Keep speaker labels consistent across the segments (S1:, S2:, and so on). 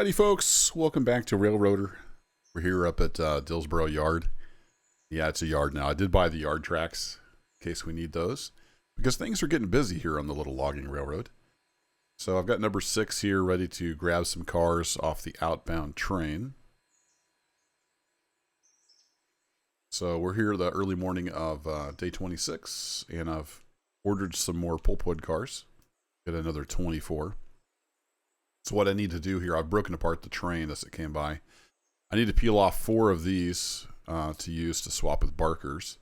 S1: Howdy folks, welcome back to Railroader. We're here up at Dillsboro Yard. Yeah, it's a yard now. I did buy the yard tracks in case we need those because things are getting busy here on the little logging railroad. So I've got number 6 here ready to grab some cars off the outbound train. So we're here the early morning of day 26 and I've ordered some more Pulpwood cars. Got another 24. So what I need to do here, I've broken apart the train as it came by. I need to peel off 4 of these to use to swap with Barkers.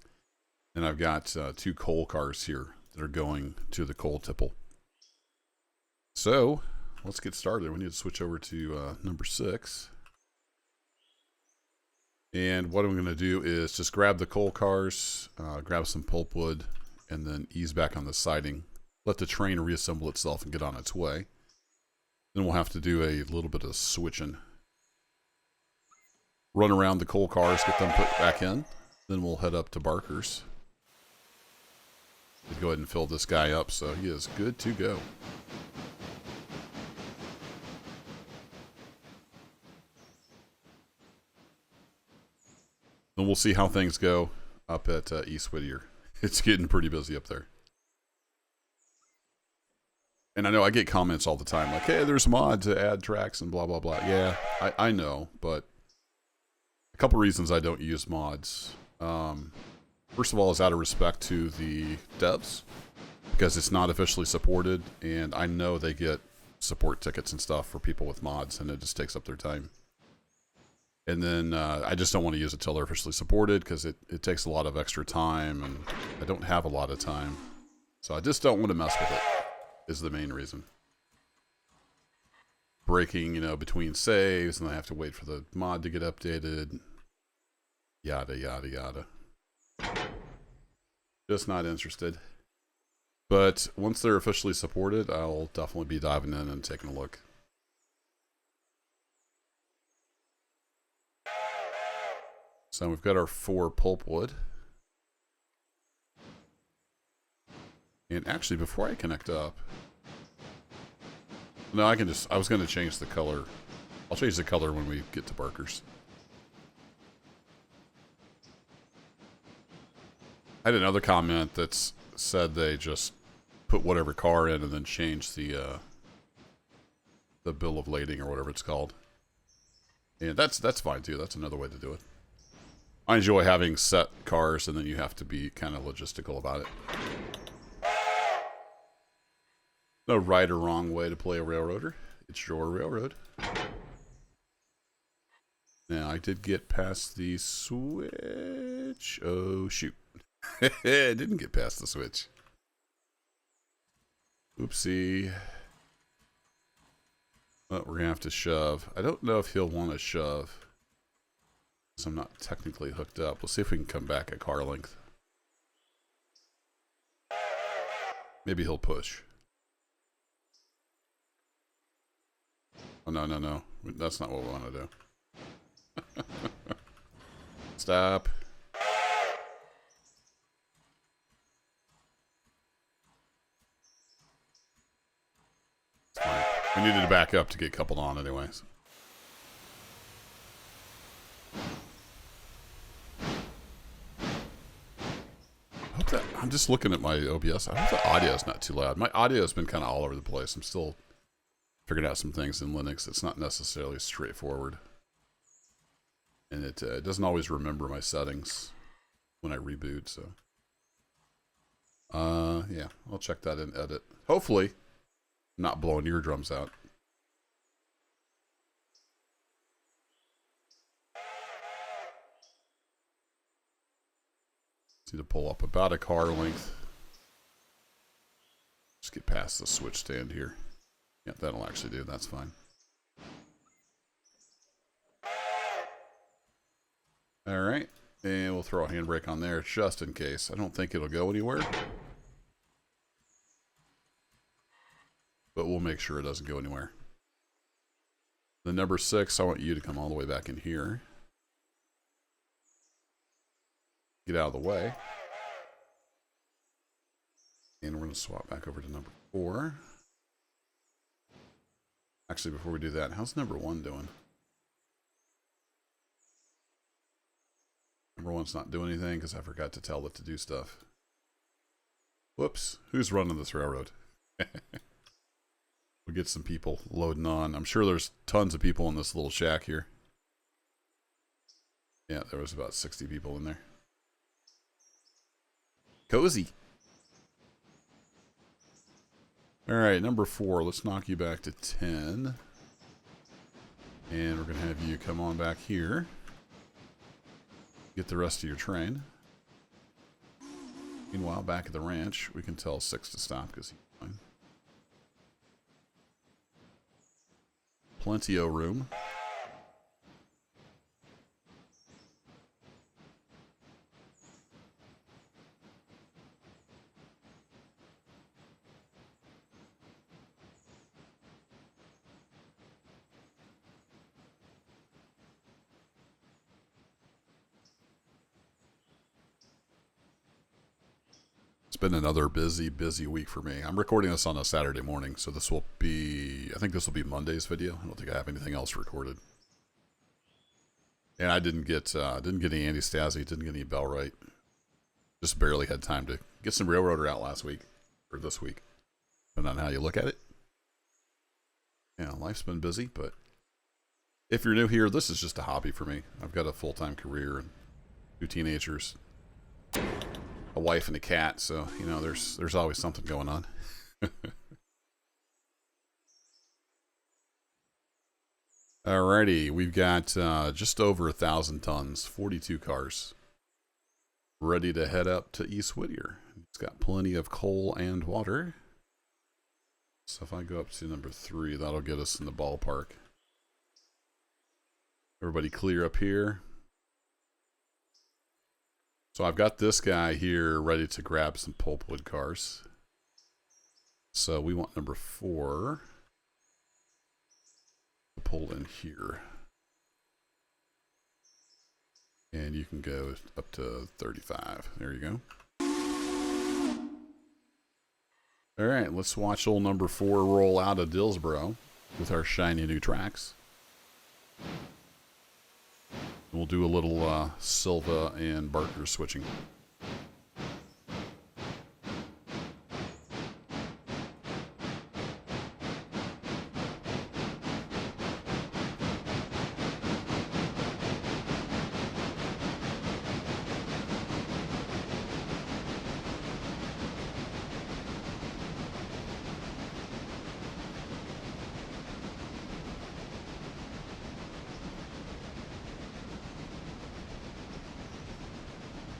S1: And I've got 2 coal cars here that are going to the coal tipple. So let's get started. We need to switch over to number 6. And what I'm going to do is just grab the coal cars, grab some pulpwood, and then ease back on the siding. Let the train reassemble itself and get on its way. Then we'll have to do a little bit of switching. Run around the coal cars, get them put back in. Then we'll head up to Barker's. Go ahead and fill this guy up so he is good to go. Then we'll see how things go up at East Whittier. It's getting pretty busy up there. And I know I get comments all the time like, hey, there's mod to add tracks and blah, blah, blah. Yeah, I know, but a couple reasons I don't use mods. First of all, is out of respect to the devs because it's not officially supported, and I know they get support tickets and stuff for people with mods, and it just takes up their time. And then I just don't want to use it till they're officially supported because it takes a lot of extra time, and I don't have a lot of time. So I just don't want to mess with it. Is the main reason. Breaking, between saves, and I have to wait for the mod to get updated. Yada, yada, yada. Just not interested. But once they're officially supported, I'll definitely be diving in and taking a look. So we've got our 4 pulpwood. And actually, before I connect up... No, I was going to change the color. I'll change the color when we get to Barker's. I had another comment that said they just put whatever car in and then change the bill of lading or whatever it's called. And that's fine too. That's another way to do it. I enjoy having set cars and then you have to be kind of logistical about it. No right or wrong way to play a railroader. It's your railroad. Now, I did get past the switch. Oh, shoot. I didn't get past the switch. Oopsie. Well, we're going to have to shove. I don't know if he'll want to shove. So I'm not technically hooked up. We'll see if we can come back a car length. Maybe he'll push. Oh, no. That's not what we want to do. Stop. It's fine. We needed to back up to get coupled on anyways. I'm just looking at my OBS. I hope the audio is not too loud. My audio has been kind of all over the place. I'm still figured out some things in Linux. It's not necessarily straightforward. And it doesn't always remember my settings when I reboot, so. Yeah, I'll check that in edit. Hopefully, I'm not blowing eardrums out. Just need to pull up about a car length. Just get past the switch stand here. Yeah, that'll actually do. That's fine. All right. And we'll throw a handbrake on there just in case. I don't think it'll go anywhere. But we'll make sure it doesn't go anywhere. The number 6, I want you to come all the way back in here. Get out of the way. And we're going to swap back over to number 4. Actually, before we do that, how's number 1 doing? Number 1's not doing anything because I forgot to tell it to do stuff. Whoops. Who's running this railroad? We'll get some people loading on. I'm sure there's tons of people in this little shack here. Yeah, there was about 60 people in there. Cozy. Alright, number 4. Let's knock you back to 10. And we're going to have you come on back here. Get the rest of your train. Meanwhile, back at the ranch, we can tell 6 to stop because he's fine. Plenty of room. It's been another busy week for me. I'm recording this on a Saturday morning, so this will be, I think this will be Monday's video. I don't think I have anything else recorded. And I didn't get any Anti-Stasi, didn't get any Bellwright. Just barely had time to get some Railroader out last week, or this week, depending on how you look at it. Yeah, life's been busy, but if you're new here, this is just a hobby for me. I've got a full-time career and 2 teenagers, a wife and a cat, so you know there's always something going on. Alrighty, we've got just over 1,000 tons, 42 cars, ready to head up to East Whittier. It's got plenty of coal and water. So if I go up to number 3, that'll get us in the ballpark. Everybody clear up here. So I've got this guy here ready to grab some pulpwood cars. So we want number 4 to pull in here. And you can go up to 35. There you go. All right, let's watch old number 4 roll out of Dillsboro with our shiny new tracks. We'll do a little Silva and Barker switching.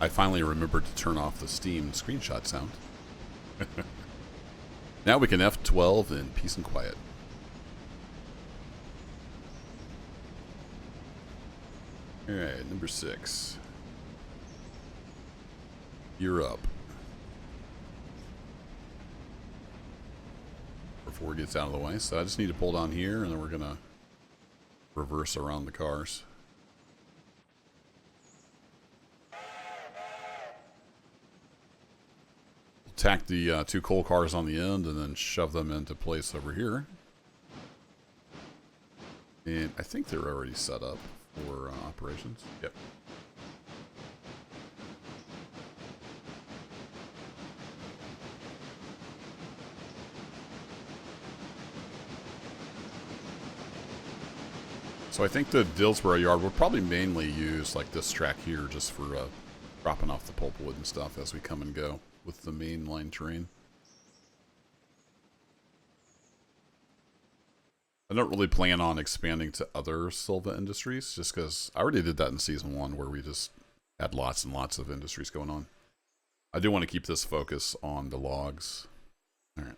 S1: I finally remembered to turn off the Steam screenshot sound. Now we can F12 in peace and quiet. Alright, number 6. You're up. Before it gets out of the way. So I just need to pull down here and then we're going to reverse around the cars. Tack the 2 coal cars on the end and then shove them into place over here. And I think they're already set up for operations. Yep. So I think the Dillsboro yard will probably mainly use like this track here just for dropping off the pulpwood and stuff as we come and go with the main line train. I don't really plan on expanding to other Silva industries just because I already did that in season 1 where we just had lots and lots of industries going on. I do want to keep this focus on the logs. All right.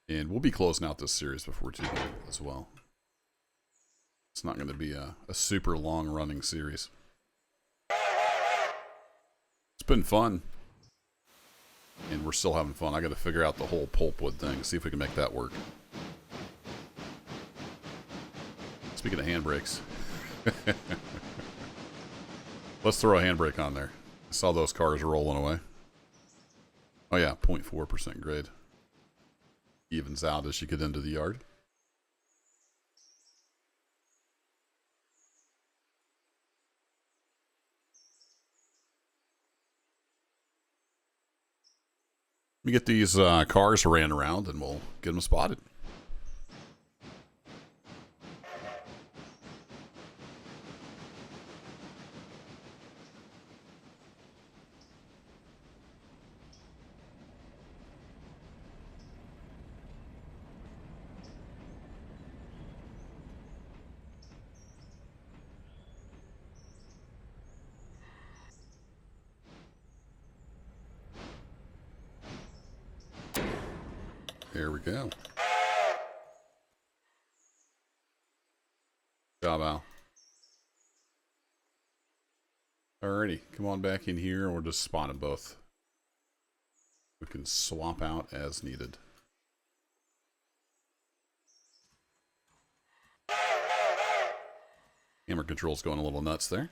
S1: And we'll be closing out this series before 200 as well. It's not going to be a super long running series. It's been fun. And we're still having fun. I got to figure out the whole pulpwood thing. See if we can make that work. Speaking of handbrakes. Let's throw a handbrake on there. I saw those cars rolling away. Oh yeah, 0.4% grade. Evens out as you get into the yard. Let me get these cars ran around and we'll get them spotted. There we go. Good job, Al. Alrighty, come on back in here and we'll just spot them both. We can swap out as needed. Camera control's going a little nuts there.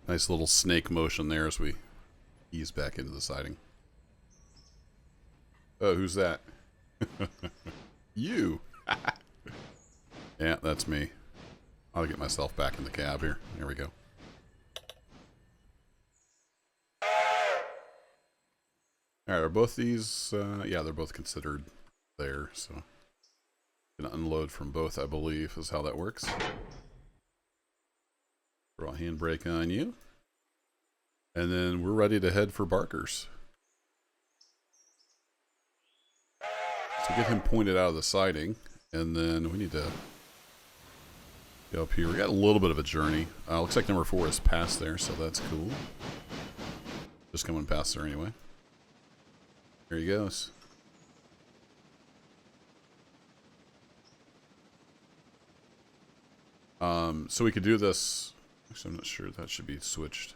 S1: Nice little snake motion there as we ease back into the siding. Oh, who's that? You! Yeah, that's me. I'll get myself back in the cab here. There we go. Alright, are both these... yeah, they're both considered there, so... Gonna unload from both, I believe, is how that works. Throw a handbrake on you. And then we're ready to head for Barker's. So get him pointed out of the siding. And then we need to go up here. We got a little bit of a journey. Looks like number 4 is past there, so that's cool. Just coming past there anyway. There he goes. So we could do this. Actually, I'm not sure that should be switched.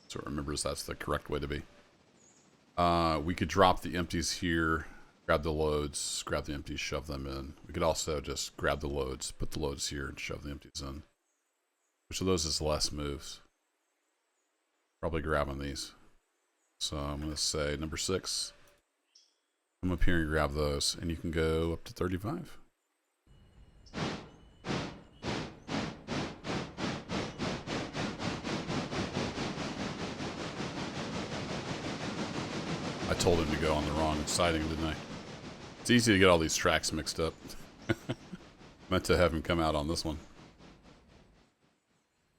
S1: So it remembers that's the correct way to be. We could drop the empties here, grab the loads, grab the empties, shove them in. We could also just grab the loads, put the loads here, and shove the empties in. Which of those is less moves? Probably grabbing these. So I'm going to say number 6. Come up here and grab those, and you can go up to 35. I told him to go on the wrong siding, didn't I? It's easy to get all these tracks mixed up. Meant to have him come out on this one.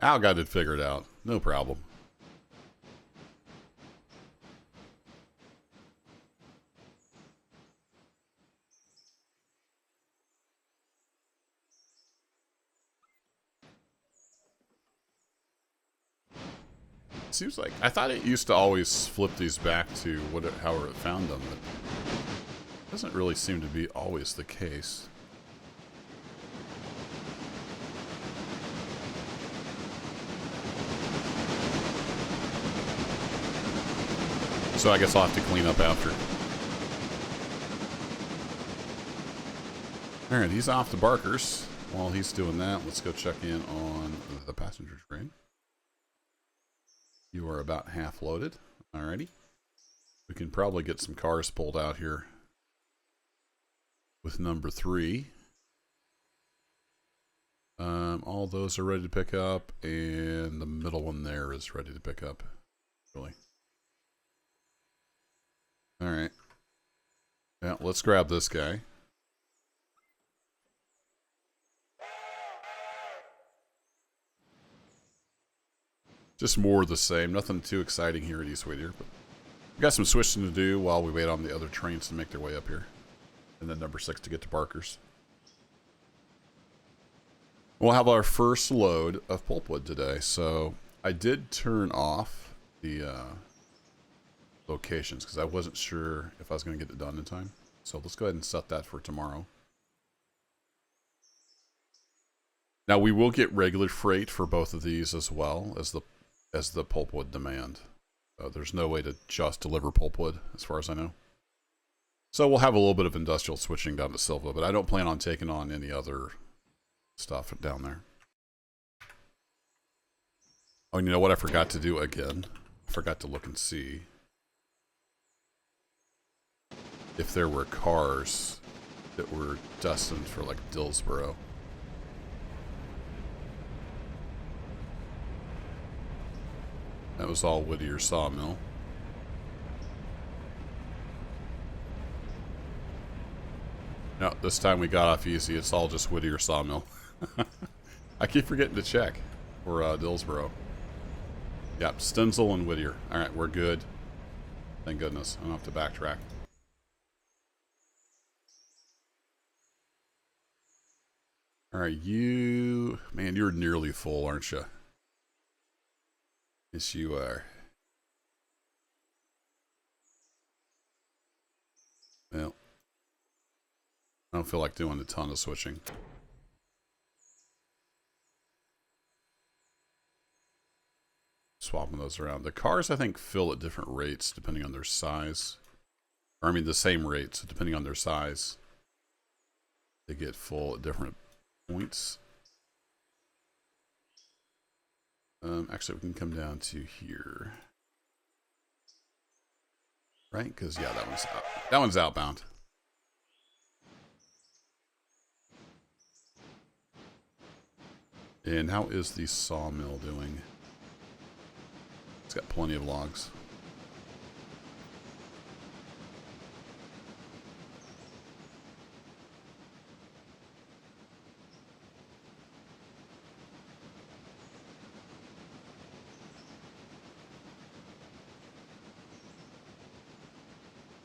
S1: Al got it figured out. No problem. Seems like I thought it used to always flip these back to however it found them, but it doesn't really seem to be always the case. So I guess I'll have to clean up after. Alright, he's off to Barker's. While he's doing that, let's go check in on the passenger train. You are about half loaded. Alrighty. We can probably get some cars pulled out here with number 3. All those are ready to pick up, and the middle one there is ready to pick up. Really. Alright. Yeah, let's grab this guy. Just more of the same. Nothing too exciting here at East Whittier, but we've got some switching to do while we wait on the other trains to make their way up here. And then number 6 to get to Barker's. We'll have our first load of pulpwood today. So I did turn off the locations because I wasn't sure if I was going to get it done in time. So let's go ahead and set that for tomorrow. Now we will get regular freight for both of these as well as the pulpwood demand. There's no way to just deliver pulpwood as far as I know. So we'll have a little bit of industrial switching down to Silva, but I don't plan on taking on any other stuff down there. Oh, and you know what I forgot to do again? I forgot to look and see if there were cars that were destined for like Dillsboro. That was all Whittier sawmill. No, this time we got off easy. It's all just Whittier sawmill. I keep forgetting to check for Dillsboro. Yep, Stenzel and Whittier. Alright, we're good. Thank goodness. I don't have to backtrack. Alright, you... Man, you're nearly full, aren't you? Yes, you are. Well, I don't feel like doing a ton of switching. Swapping those around. The cars, I think, fill at different rates depending on their size. Or, I mean, the same rates, so depending on their size. They get full at different points. Actually, we can come down to here. Right? Because, yeah, that one's outbound. And how is the sawmill doing? It's got plenty of logs.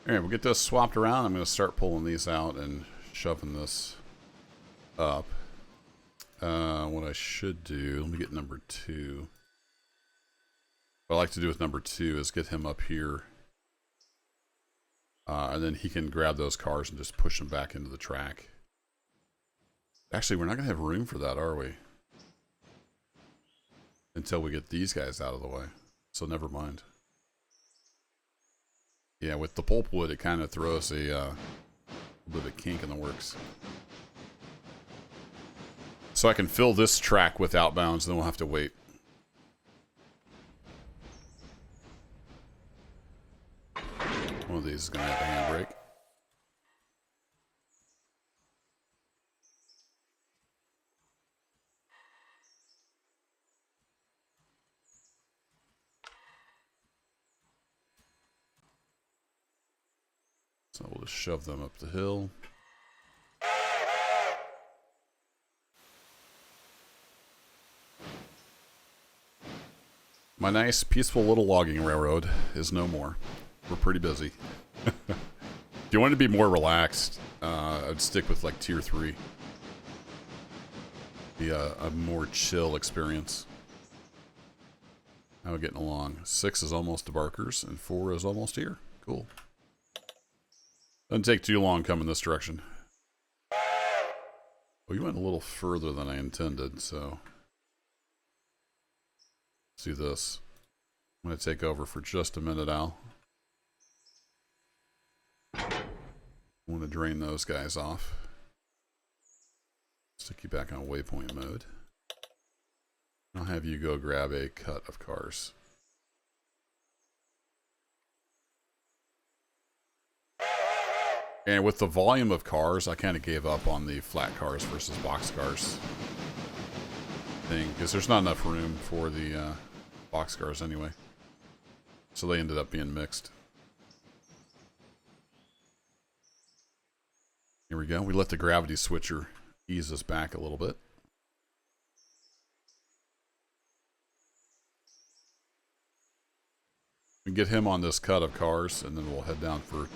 S1: Alright, we'll get this swapped around. I'm going to start pulling these out and shoving this up. What I should do, let me get number 2. What I like to do with number 2 is get him up here. And then he can grab those cars and just push them back into the track. Actually, we're not going to have room for that, are we? Until we get these guys out of the way. So never mind. Yeah, with the pulpwood, it kind of throws a little bit of a kink in the works. So I can fill this track with outbounds, then we'll have to wait. One of these is going to have a handbrake. So we'll just shove them up the hill. My nice, peaceful little logging railroad is no more. We're pretty busy. If you wanted to be more relaxed, I'd stick with like tier 3. Be a more chill experience. How are we getting along? 6 is almost to Barker's, and 4 is almost here. Cool. Doesn't take too long coming this direction. Well, you went a little further than I intended, so... Let's do this. I'm going to take over for just a minute, Al. I want to drain those guys off. Stick you back on waypoint mode. I'll have you go grab a cut of cars. And with the volume of cars, I kind of gave up on the flat cars versus box cars thing, because there's not enough room for the box cars anyway. So they ended up being mixed. Here we go. We let the gravity switcher ease us back a little bit. We get him on this cut of cars, and then we'll head down for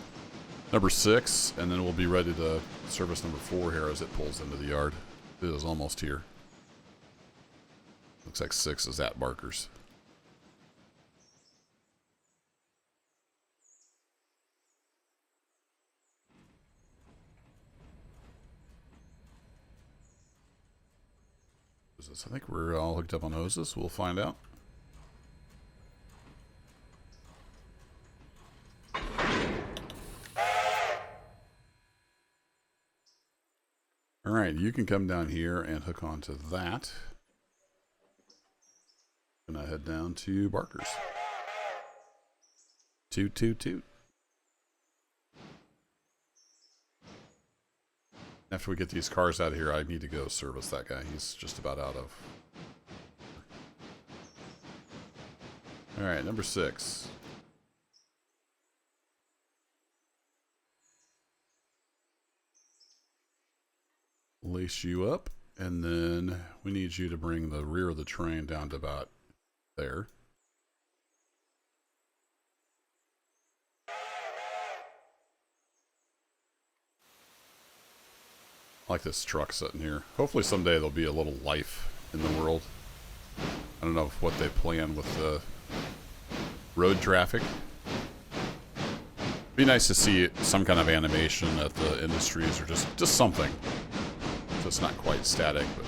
S1: number 6, and then we'll be ready to service number 4 here as it pulls into the yard. It is almost here. Looks like 6 is at Barker's. I think we're all hooked up on hoses. We'll find out. All right, you can come down here and hook onto that. And I head down to Barker's. Toot, toot, toot. After we get these cars out of here, I need to go service that guy. He's just about out of. All right, number 6. Lace you up, and then we need you to bring the rear of the train down to about there. I like this truck sitting here. Hopefully someday there'll be a little life in the world. I don't know what they plan with the road traffic. Be nice to see some kind of animation at the industries, or just something. So it's not quite static, but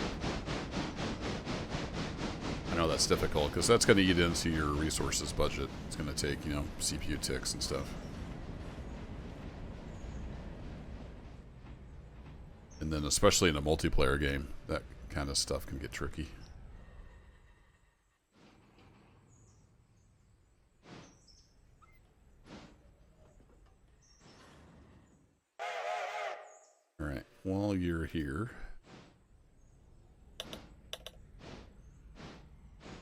S1: I know that's difficult because that's going to eat into your resources budget. It's going to take, you know, CPU ticks and stuff. And then especially in a multiplayer game, that kind of stuff can get tricky. All right, while you're here,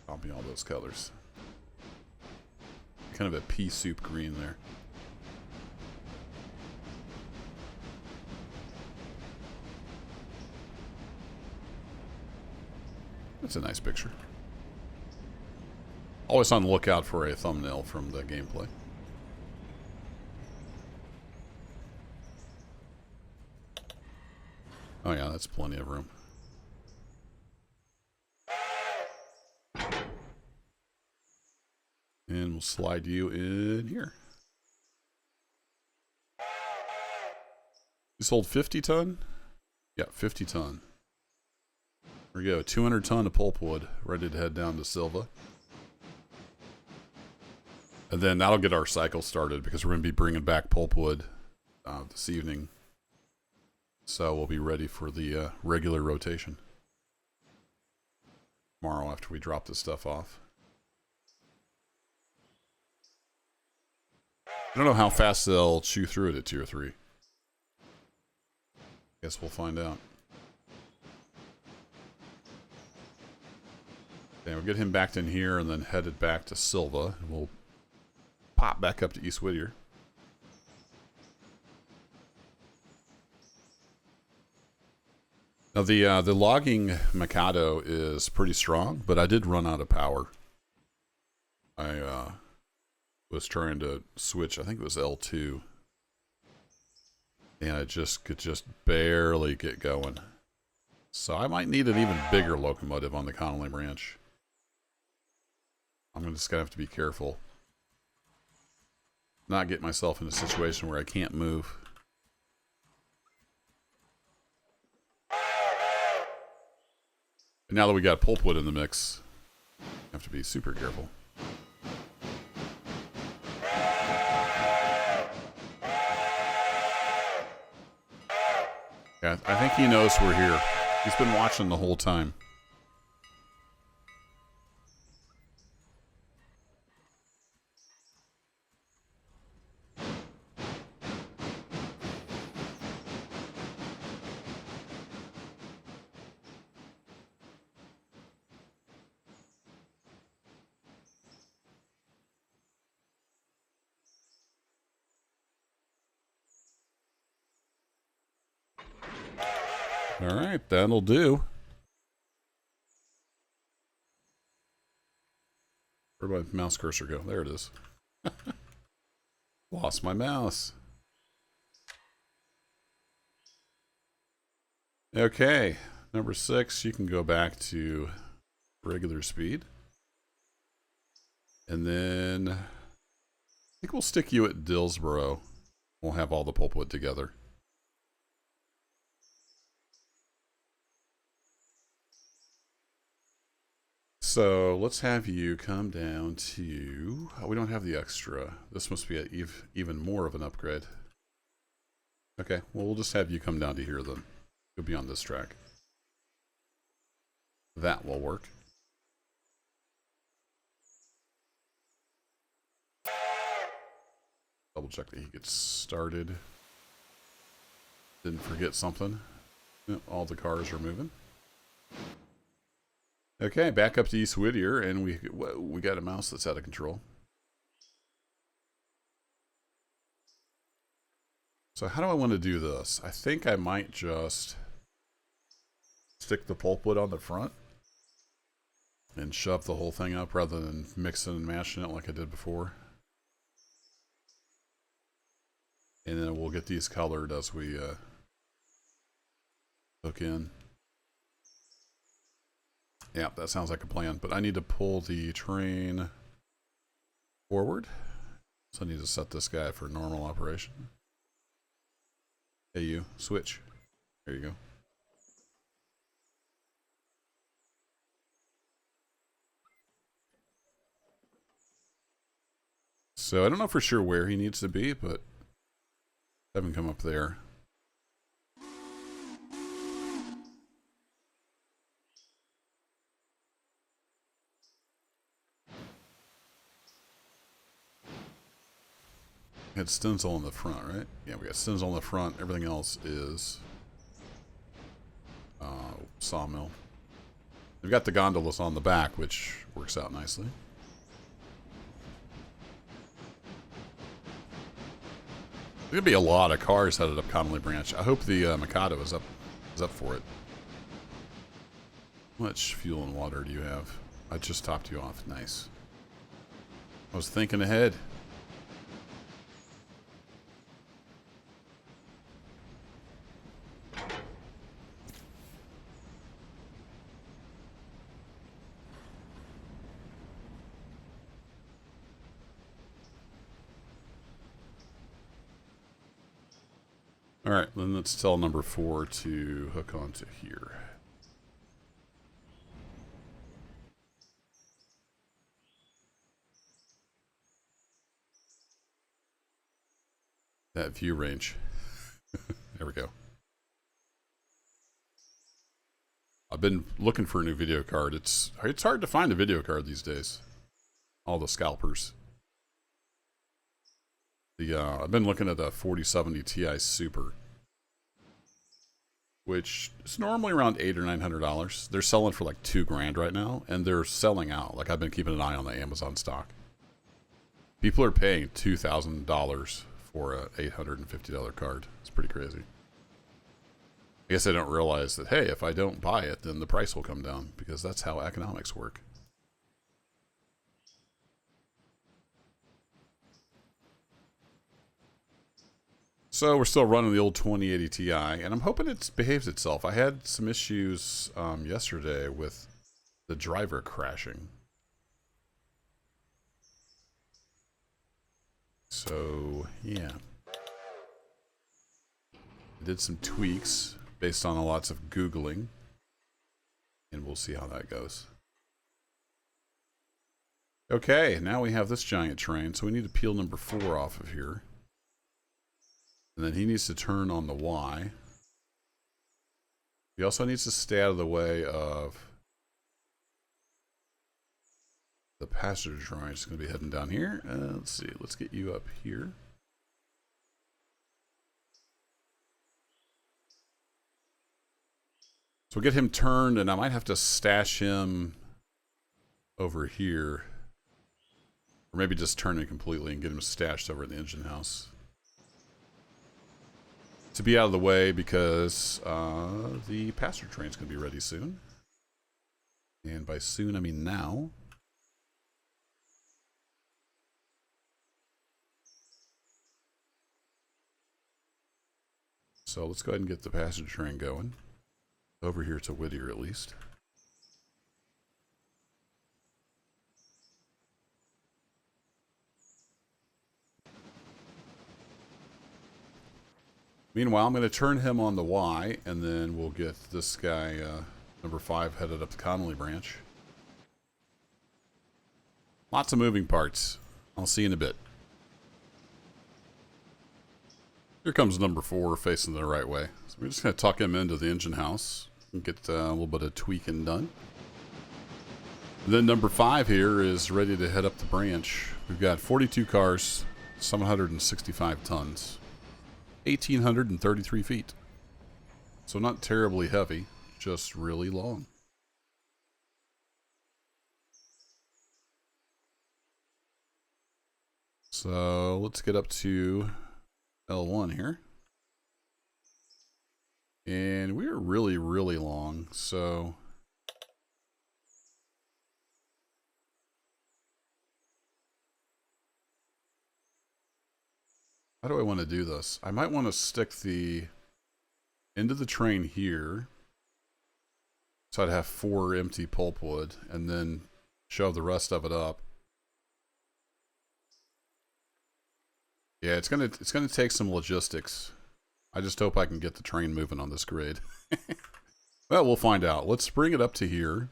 S1: copy all those colors. Kind of a pea soup green there. That's a nice picture. Always on the lookout for a thumbnail from the gameplay. Oh yeah, that's plenty of room. And we'll slide you in here. You sold 50 ton? Yeah, 50 ton. There we go, 200 ton of pulpwood, ready to head down to Silva. And then that'll get our cycle started because we're going to be bringing back pulpwood this evening. So we'll be ready for the regular rotation tomorrow after we drop this stuff off. I don't know how fast they'll chew through it at tier 3. Guess we'll find out. Okay, we'll get him back in here and then headed back to Silva. And we'll pop back up to East Whittier. Now the logging Mikado is pretty strong, but I did run out of power. I was trying to switch, I think it was L2. And I could just barely get going. So I might need an even bigger locomotive on the Connelly branch. I'm just going to have to be careful. Not get myself in a situation where I can't move. And now that we got pulpwood in the mix, I have to be super careful. Yeah, I think he knows we're here. He's been watching the whole time. All right, that'll do. Where'd my mouse cursor go? There it is. Lost my mouse. Okay, number 6, you can go back to regular speed. And then I think we'll stick you at Dillsboro. We'll have all the pulpwood together. So let's have you come down to... Oh, we don't have the extra. This must be even more of an upgrade. Okay, well, we'll just have you come down to here then. You'll be on this track. That will work. Double check that he gets started. Didn't forget something. Yep, all the cars are moving. Okay, back up to East Whittier, and we got a mouse that's out of control. So how do I want to do this? I think I might just stick the pulpwood on the front and shove the whole thing up rather than mixing and mashing it like I did before. And then we'll get these colored as we hook in. Yeah, that sounds like a plan. But I need to pull the train forward. So I need to set this guy for normal operation. Hey, you. Switch. There you go. So I don't know for sure where he needs to be, but have him come up there. We had stencil in the front, right? Yeah, we got stencil in the front. Everything else is sawmill. We've got the gondolas on the back, which works out nicely. There's gonna be a lot of cars headed up Connelly Branch. I hope the Mikado is up for it. How much fuel and water do you have? I just topped you off. Nice. I was thinking ahead. Alright, then let's tell number 4 to hook onto here. That view range. There we go. I've been looking for a new video card. It's hard to find a video card these days. All the scalpers. I've been looking at a 4070 Ti Super, which is normally around $800 or $900. They're selling for like $2,000 right now, and they're selling out. Like, I've been keeping an eye on the Amazon stock. People are paying $2,000 for a $850 card. It's pretty crazy. I guess I don't realize that, hey, if I don't buy it, then the price will come down, because that's how economics work. So we're still running the old 2080 Ti, and I'm hoping it behaves itself. I had some issues yesterday with the driver crashing. So, yeah. I did some tweaks based on lots of Googling, and we'll see how that goes. Okay, now we have this giant train, so we need to peel number 4 off of here. And then he needs to turn on the Y. He also needs to stay out of the way of the passenger train. It's going to be heading down here. Let's see. Let's get you up here. So we'll get him turned, and I might have to stash him over here. Or maybe just turn it completely and get him stashed over at the engine house. To be out of the way, because the passenger train's going to be ready soon. And by soon, I mean now. So let's go ahead and get the passenger train going. Over here to Whittier at least. Meanwhile, I'm going to turn him on the Y, and then we'll get this guy, number 5, headed up the Connelly branch. Lots of moving parts. I'll see you in a bit. Here comes number 4 facing the right way. So we're just going to tuck him into the engine house and get a little bit of tweaking done. And then number 5 here is ready to head up the branch. We've got 42 cars, 765 tons. 1,833 feet. So not terribly heavy, just really long. So let's get up to L1 here. And we're really, really long, so... How do I want to do this? I might want to stick the end of the train here. So I'd have 4 empty pulpwood and then shove the rest of it up. Yeah, it's gonna take some logistics. I just hope I can get the train moving on this grade. Well, we'll find out. Let's bring it up to here.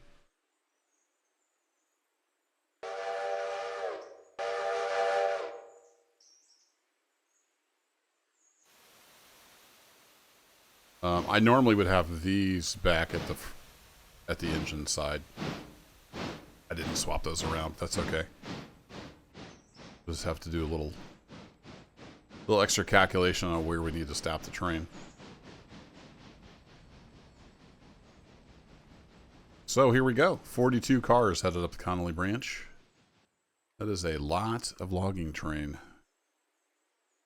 S1: I normally would have these back at the engine side. I didn't swap those around. That's okay. Just have to do a little extra calculation on where we need to stop the train. So here we go. 42 cars headed up the Connelly branch. That is a lot of logging train.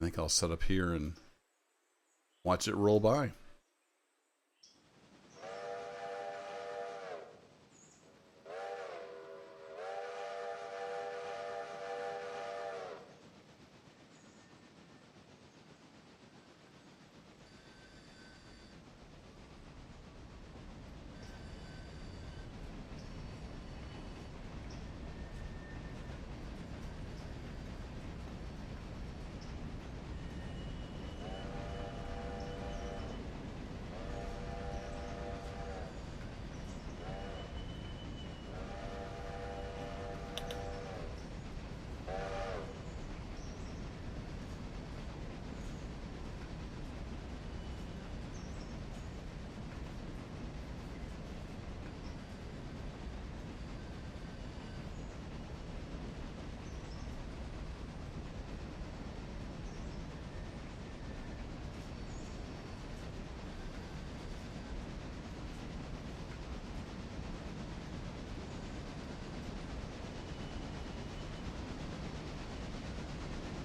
S1: I think I'll set up here and watch it roll by.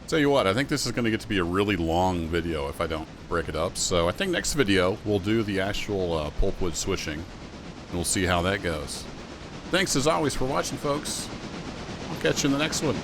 S1: Tell you what, I think this is going to get to be a really long video if I don't break it up. So I think next video we'll do the actual pulpwood switching, and we'll see how that goes. Thanks as always for watching, folks. I'll catch you in the next one.